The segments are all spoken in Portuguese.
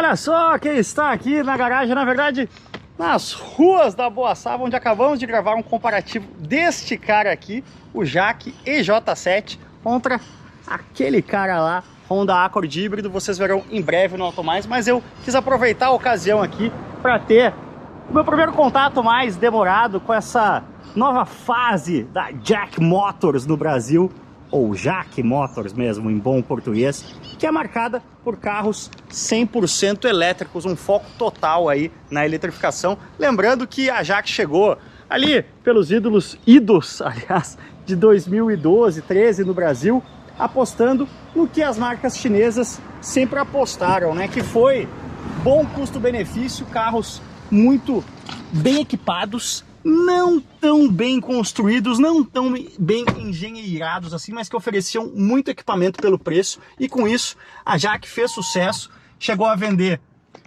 olha só quem está aqui na garagem, na verdade, nas ruas da Boa Sava, onde acabamos de gravar um comparativo deste cara aqui, o JAC EJ7, contra aquele cara lá, Honda Accord híbrido. Vocês verão em breve no Automais, mas eu quis aproveitar a ocasião aqui para ter o meu primeiro contato mais demorado com essa nova fase da JAC Motors no Brasil, ou JAC Motors mesmo, em bom português, que é marcada por carros 100% elétricos, um foco total aí na eletrificação. Lembrando que a JAC chegou ali pelos idos, aliás, de 2012, 13 no Brasil, apostando no que as marcas chinesas sempre apostaram, né? Que foi bom custo-benefício, carros muito bem equipados, não tão bem construídos, não tão bem engenheirados assim, mas que ofereciam muito equipamento pelo preço. E com isso a JAC fez sucesso, chegou a vender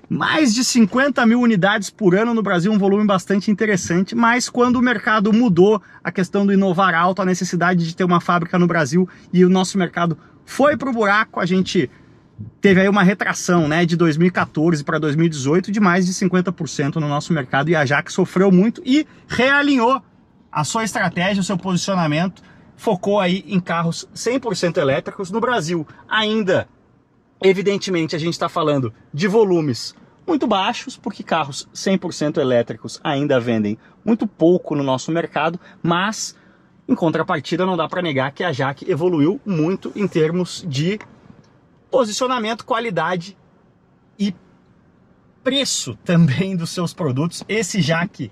mais de 50 mil unidades por ano no Brasil, um volume bastante interessante. Mas quando o mercado mudou, a questão do inovar alto, a necessidade de ter uma fábrica no Brasil, e o nosso mercado foi pro buraco, a gente teve aí uma retração, né, de 2014 para 2018 de mais de 50% no nosso mercado, e a JAC sofreu muito e realinhou a sua estratégia, o seu posicionamento, focou aí em carros 100% elétricos no Brasil. Ainda, evidentemente, a gente está falando de volumes muito baixos, porque carros 100% elétricos ainda vendem muito pouco no nosso mercado, mas em contrapartida não dá para negar que a JAC evoluiu muito em termos de posicionamento, qualidade e preço também dos seus produtos. Esse JAC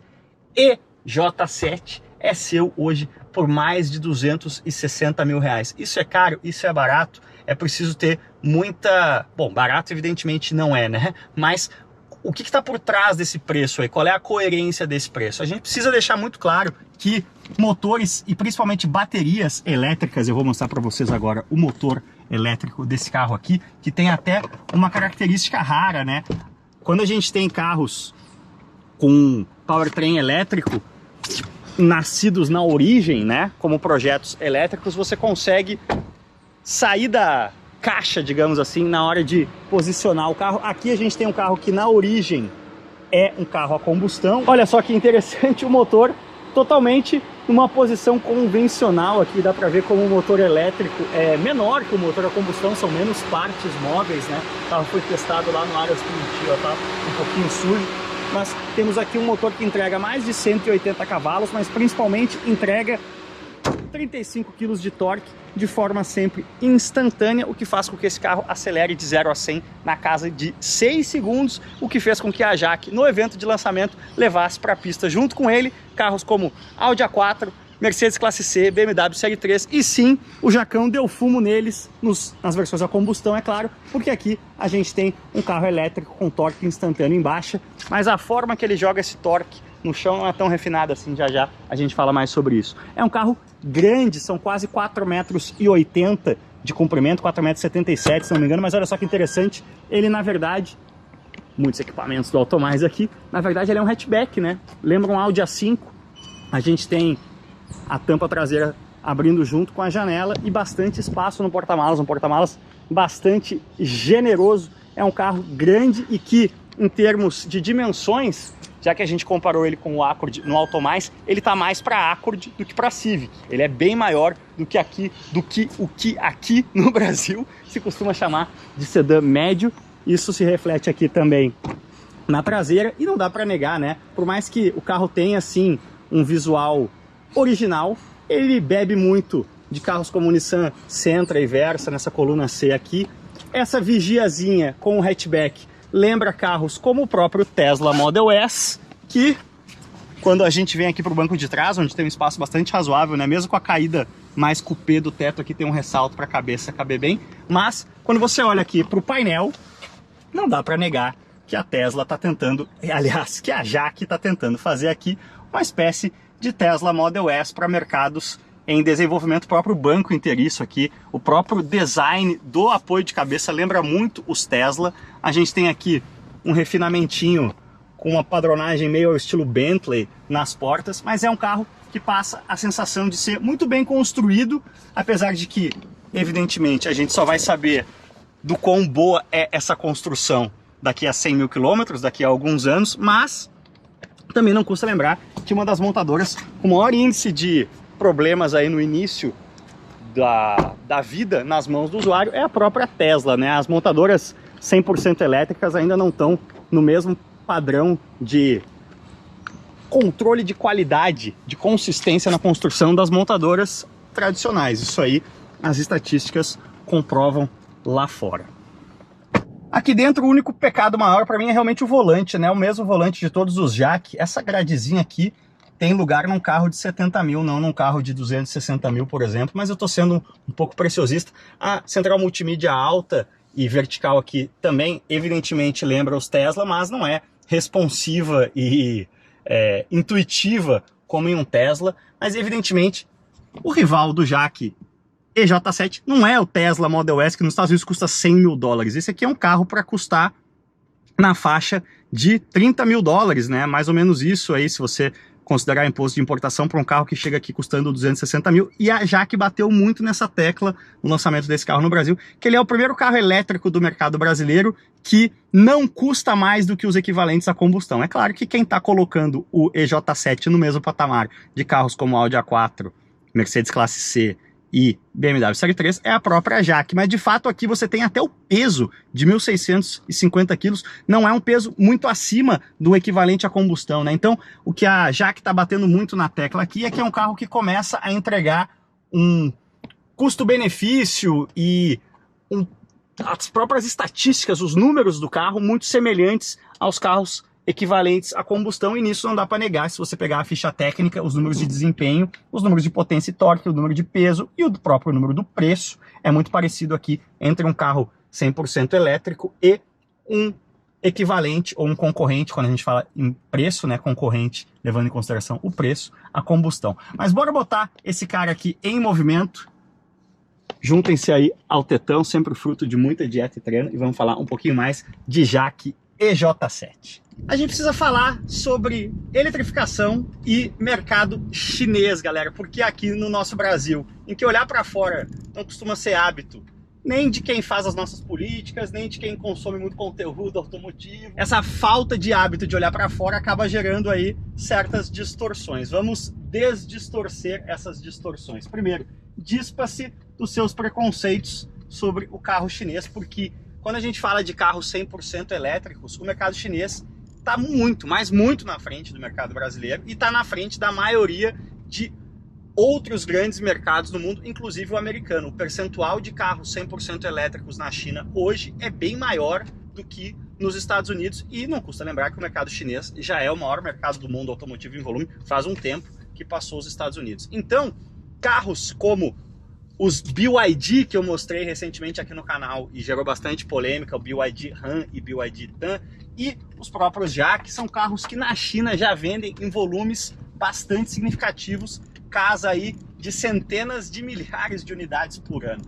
EJ7 é seu hoje por mais de 260 mil reais. Isso é caro? Isso é barato? É preciso ter muita... Bom, barato evidentemente não é, né? Mas o que está por trás desse preço aí? Qual é a coerência desse preço? A gente precisa deixar muito claro que motores e principalmente baterias elétricas, eu vou mostrar para vocês agora o motor elétrico desse carro aqui, que tem até uma característica rara, né? Quando a gente tem carros com powertrain elétrico nascidos na origem, né, como projetos elétricos, você consegue sair da caixa, digamos assim, na hora de posicionar o carro. Aqui a gente tem um carro que na origem é um carro a combustão. Olha só que interessante, o motor totalmente numa posição convencional aqui. Dá para ver como o motor elétrico é menor que o motor a combustão, são menos partes móveis, né? O carro foi testado lá no Aras Curitiba, tá um pouquinho sujo, mas temos aqui um motor que entrega mais de 180 cavalos, mas principalmente entrega 35 kg de torque de forma sempre instantânea, o que faz com que esse carro acelere de 0 a 100 na casa de 6 segundos, o que fez com que a JAC, no evento de lançamento, levasse para a pista junto com ele carros como Audi A4, Mercedes Classe C, BMW Série 3, e sim, o Jacão deu fumo neles, nas versões a combustão, é claro, porque aqui a gente tem um carro elétrico com torque instantâneo em baixa, mas a forma que ele joga esse torque no chão não é tão refinada assim. Já já a gente fala mais sobre isso. É um carro grande, são quase 4,80 metros de comprimento, 4,77 metros, se não me engano, mas olha só que interessante, ele na verdade, muitos equipamentos do Automais aqui, na verdade ele é um hatchback, né? Lembra um Audi A5, a gente tem a tampa traseira abrindo junto com a janela e bastante espaço no porta-malas, um porta-malas bastante generoso. É um carro grande e que, em termos de dimensões, já que a gente comparou ele com o Accord no Automais, ele tá mais para Accord do que para Civic. Ele é bem maior do que o que aqui no Brasil se costuma chamar de sedã médio. Isso se reflete aqui também na traseira e não dá para negar, né? Por mais que o carro tenha assim um visual original, ele bebe muito de carros como o Nissan Sentra e Versa nessa coluna C aqui. Essa vigiazinha com o hatchback lembra carros como o próprio Tesla Model S, que quando a gente vem aqui para o banco de trás, onde tem um espaço bastante razoável, né? Mesmo com a caída mais coupé do teto, aqui tem um ressalto para a cabeça caber bem, mas quando você olha aqui para o painel, não dá para negar que a Tesla está tentando, aliás, que a JAC está tentando fazer aqui uma espécie de Tesla Model S para mercados em desenvolvimento. O próprio banco inteiriço aqui, o próprio design do apoio de cabeça lembra muito os Tesla. A gente tem aqui um refinamentinho com uma padronagem meio ao estilo Bentley nas portas, mas é um carro que passa a sensação de ser muito bem construído, apesar de que, evidentemente, a gente só vai saber do quão boa é essa construção daqui a 100 mil quilômetros, daqui a alguns anos, mas também não custa lembrar que uma das montadoras com maior índice de problemas aí no início da vida nas mãos do usuário é a própria Tesla, né? As montadoras 100% elétricas ainda não estão no mesmo padrão de controle de qualidade, de consistência na construção das montadoras tradicionais. Isso aí as estatísticas comprovam lá fora. Aqui dentro o único pecado maior para mim é realmente o volante, né? O mesmo volante de todos os jack. Essa gradezinha aqui tem lugar num carro de 70 mil, não num carro de 260 mil, por exemplo. Mas eu tô sendo um pouco preciosista. A central multimídia alta e vertical aqui também, evidentemente, lembra os Tesla, mas não é responsiva e intuitiva como em um Tesla. Mas, evidentemente, o rival do jack EJ7 não é o Tesla Model S, que nos Estados Unidos custa 100 mil dólares. Esse aqui é um carro para custar na faixa de 30 mil dólares, né? Mais ou menos isso aí, se você considerar imposto de importação para um carro que chega aqui custando 260 mil. E a Jaque bateu muito nessa tecla no lançamento desse carro no Brasil, que ele é o primeiro carro elétrico do mercado brasileiro que não custa mais do que os equivalentes a combustão. É claro que quem está colocando o EJ7 no mesmo patamar de carros como Audi A4, Mercedes Classe C e BMW Série 3 é a própria Jaque, mas de fato aqui você tem até o peso de 1.650 quilos, não é um peso muito acima do equivalente a combustão, né? Então o que a Jaque está batendo muito na tecla aqui é que é um carro que começa a entregar um custo-benefício e as próprias estatísticas, os números do carro muito semelhantes aos carros equivalentes a combustão, e nisso não dá para negar. Se você pegar a ficha técnica, os números de desempenho, os números de potência e torque, o número de peso e o próprio número do preço é muito parecido aqui entre um carro 100% elétrico e um equivalente ou um concorrente, quando a gente fala em preço, né, concorrente, levando em consideração o preço, a combustão. Mas bora botar esse cara aqui em movimento. Juntem-se aí ao Tetão, sempre fruto de muita dieta e treino, e vamos falar um pouquinho mais de Jaque EJ7. A gente precisa falar sobre eletrificação e mercado chinês, galera, porque aqui no nosso Brasil, em que olhar para fora não costuma ser hábito, nem de quem faz as nossas políticas, nem de quem consome muito conteúdo automotivo. Essa falta de hábito de olhar para fora acaba gerando aí certas distorções. Vamos desdistorcer essas distorções. Primeiro, dispa-se dos seus preconceitos sobre o carro chinês, porque quando a gente fala de carros 100% elétricos, o mercado chinês está muito, mas muito na frente do mercado brasileiro e está na frente da maioria de outros grandes mercados no mundo, inclusive o americano. O percentual de carros 100% elétricos na China hoje é bem maior do que nos Estados Unidos, e não custa lembrar que o mercado chinês já é o maior mercado do mundo automotivo em volume, faz um tempo que passou os Estados Unidos. Então, carros como os BYD, que eu mostrei recentemente aqui no canal e gerou bastante polêmica, o BYD Han e BYD Tan, e os próprios Jaque, são carros que na China já vendem em volumes bastante significativos, casa aí de centenas de milhares de unidades por ano.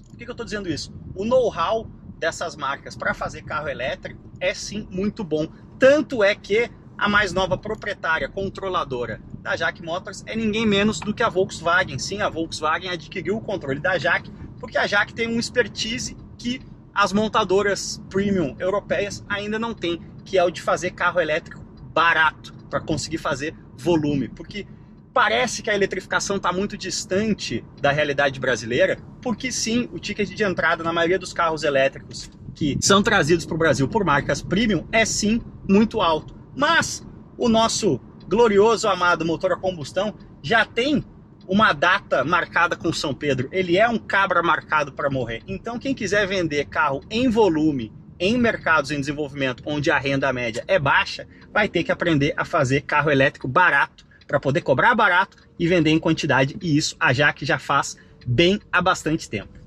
Por que eu estou dizendo isso? O know-how dessas marcas para fazer carro elétrico é sim muito bom, tanto é que a mais nova proprietária, controladora da Jaque Motors é ninguém menos do que a Volkswagen. Sim, a Volkswagen adquiriu o controle da Jaque porque a Jaque tem um expertise que as montadoras premium europeias ainda não têm, que é o de fazer carro elétrico barato para conseguir fazer volume. Porque parece que a eletrificação está muito distante da realidade brasileira, porque sim, o ticket de entrada na maioria dos carros elétricos que são trazidos para o Brasil por marcas premium é sim muito alto. Mas o nosso glorioso, amado motor a combustão já tem uma data marcada com São Pedro. Ele é um cabra marcado para morrer. Então quem quiser vender carro em volume, em mercados em desenvolvimento, onde a renda média é baixa, vai ter que aprender a fazer carro elétrico barato, para poder cobrar barato e vender em quantidade. E isso a Jaque já faz bem há bastante tempo.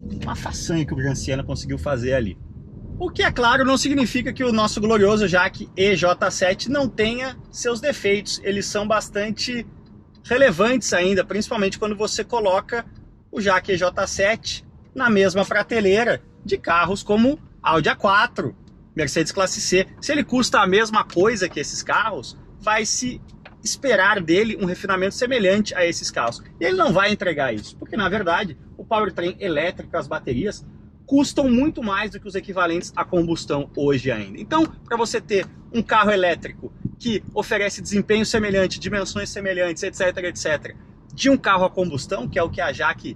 Uma façanha que o Granciano conseguiu fazer ali. O que, é claro, não significa que o nosso glorioso Jaque EJ7 não tenha seus defeitos. Eles são bastante relevantes ainda, principalmente quando você coloca o Jaque EJ7 na mesma prateleira de carros como Audi A4, Mercedes Classe C. Se ele custa a mesma coisa que esses carros, vai se esperar dele um refinamento semelhante a esses carros. E ele não vai entregar isso, porque na verdade o powertrain elétrico, as baterias, custam muito mais do que os equivalentes a combustão hoje ainda. Então, para você ter um carro elétrico que oferece desempenho semelhante, dimensões semelhantes, etc, etc, de um carro a combustão, que é o que a Jaque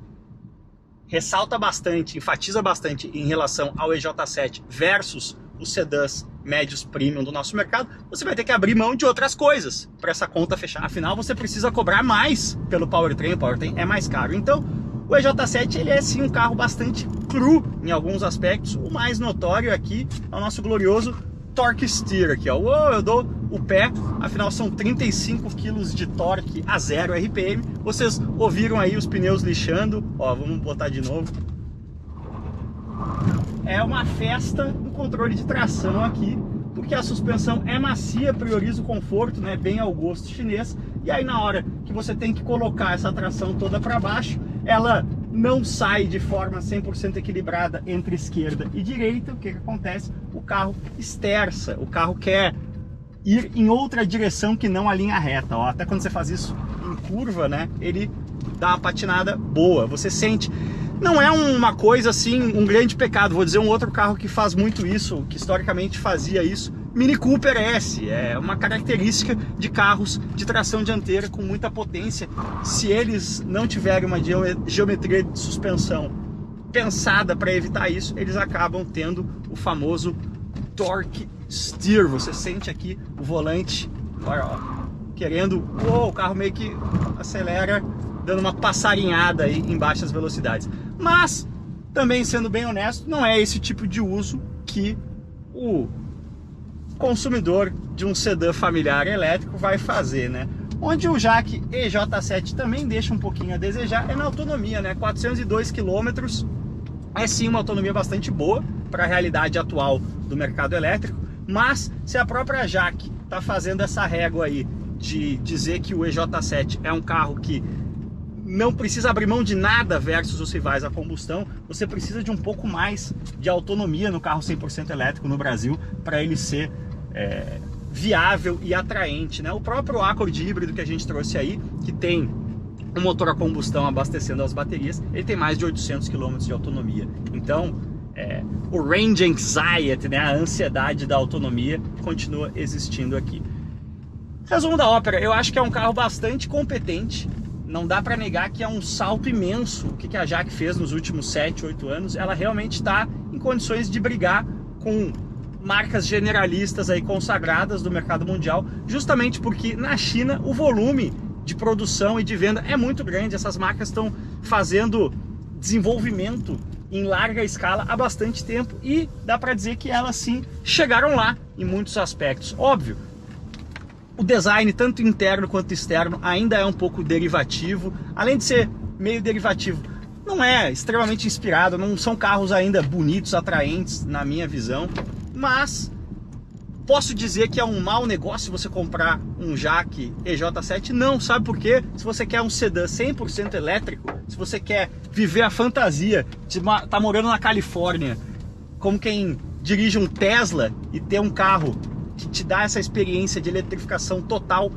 ressalta bastante, enfatiza bastante em relação ao EJ7 versus os sedãs médios premium do nosso mercado, você vai ter que abrir mão de outras coisas para essa conta fechar. Afinal, você precisa cobrar mais pelo powertrain, o powertrain é mais caro. Então, o EJ7 ele é sim um carro bastante cru em alguns aspectos. O mais notório aqui é o nosso glorioso torque steer aqui, ó. Uou, eu dou o pé, afinal são 35 kg de torque a 0 RPM. Vocês ouviram aí os pneus lixando, ó, vamos botar de novo. É uma festa no controle de tração aqui, porque a suspensão é macia, prioriza o conforto, né, bem ao gosto chinês. E aí na hora que você tem que colocar essa tração toda para baixo, ela não sai de forma 100% equilibrada entre esquerda e direita. O que acontece? O carro esterça, o carro quer ir em outra direção que não a linha reta, ó. Até quando você faz isso em curva, né, ele dá uma patinada boa, você sente. Não é uma coisa assim, um grande pecado. Vou dizer um outro carro que faz muito isso, que historicamente fazia isso, Mini Cooper S. É uma característica de carros de tração dianteira com muita potência. Se eles não tiverem uma geometria de suspensão pensada para evitar isso, eles acabam tendo o famoso torque steer. Você sente aqui o volante, olha, ó, querendo, o carro meio que acelera, dando uma passarinhada aí em baixas velocidades. Mas, também sendo bem honesto, não é esse tipo de uso que o consumidor de um sedã familiar elétrico vai fazer, né? Onde o Jaque EJ7 também deixa um pouquinho a desejar é na autonomia, né? 402 km é sim uma autonomia bastante boa para a realidade atual do mercado elétrico, mas se a própria Jaque está fazendo essa régua aí de dizer que o EJ7 é um carro que não precisa abrir mão de nada versus os rivais a combustão, você precisa de um pouco mais de autonomia no carro 100% elétrico no Brasil para ele ser viável e atraente, né? O próprio Accord híbrido que a gente trouxe aí, que tem um motor a combustão abastecendo as baterias, ele tem mais de 800 km de autonomia. Então, o range anxiety, né, a ansiedade da autonomia, continua existindo aqui. Resumo da ópera, eu acho que é um carro bastante competente. Não dá para negar que é um salto imenso o que a Jaque fez nos últimos 7, 8 anos. Ela realmente está em condições de brigar com marcas generalistas aí consagradas do mercado mundial, justamente porque na China o volume de produção e de venda é muito grande. Essas marcas estão fazendo desenvolvimento em larga escala há bastante tempo e dá para dizer que elas sim chegaram lá em muitos aspectos. Óbvio, o design, tanto interno quanto externo, ainda é um pouco derivativo. Além de ser meio derivativo, não é extremamente inspirado, não são carros ainda bonitos, atraentes, na minha visão. Mas posso dizer que é um mau negócio você comprar um Jaque EJ7? Não, sabe por quê? Se você quer um sedã 100% elétrico, se você quer viver a fantasia de estar morando na Califórnia, como quem dirige um Tesla e ter um carro que te dá essa experiência de eletrificação total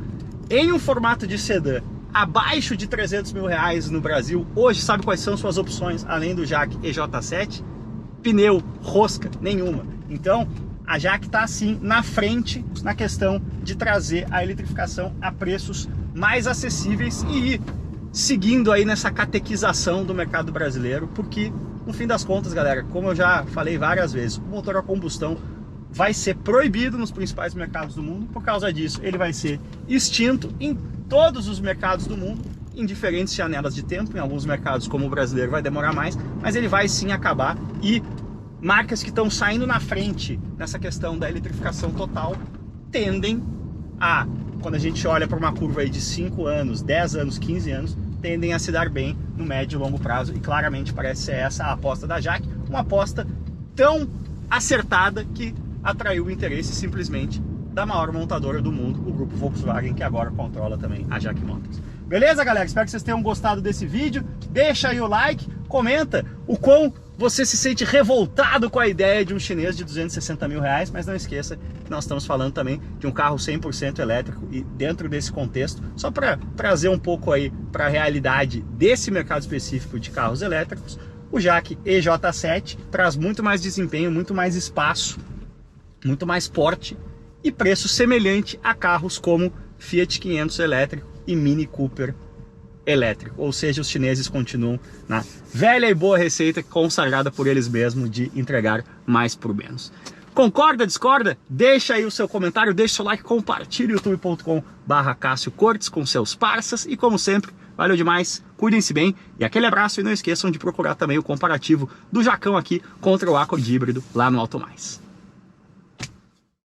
em um formato de sedã abaixo de 300 mil reais no Brasil, hoje sabe quais são suas opções além do Jaque EJ7? Pneu, rosca, nenhuma. Então a Jaque está assim na frente na questão de trazer a eletrificação a preços mais acessíveis e ir seguindo aí nessa catequização do mercado brasileiro, porque no fim das contas, galera, como eu já falei várias vezes, o motor a combustão vai ser proibido nos principais mercados do mundo. Por causa disso, ele vai ser extinto em todos os mercados do mundo, em diferentes janelas de tempo. Em alguns mercados, como o brasileiro, vai demorar mais, mas ele vai sim acabar. E marcas que estão saindo na frente nessa questão da eletrificação total tendem a, quando a gente olha para uma curva aí de 5 anos, 10 anos, 15 anos, tendem a se dar bem no médio e longo prazo. E claramente parece ser essa a aposta da Jaque, uma aposta tão acertada que atraiu o interesse simplesmente da maior montadora do mundo, o grupo Volkswagen, que agora controla também a Jaque Motors. Beleza, galera? Espero que vocês tenham gostado desse vídeo. Deixa aí o like, comenta o quão você se sente revoltado com a ideia de um chinês de 260 mil reais, mas não esqueça que nós estamos falando também de um carro 100% elétrico e dentro desse contexto, só para trazer um pouco aí para a realidade desse mercado específico de carros elétricos, o Jaque EJ7 traz muito mais desempenho, muito mais espaço, muito mais porte e preço semelhante a carros como Fiat 500 elétrico e Mini Cooper elétrico. Ou seja, os chineses continuam na velha e boa receita consagrada por eles mesmos de entregar mais por menos. Concorda, discorda? Deixa aí o seu comentário, deixa o seu like, compartilhe youtube.com/Cássio Cortes com seus parças e, como sempre, valeu demais, cuidem-se bem e aquele abraço, e não esqueçam de procurar também o comparativo do Jacão aqui contra o Accord híbrido lá no Automais.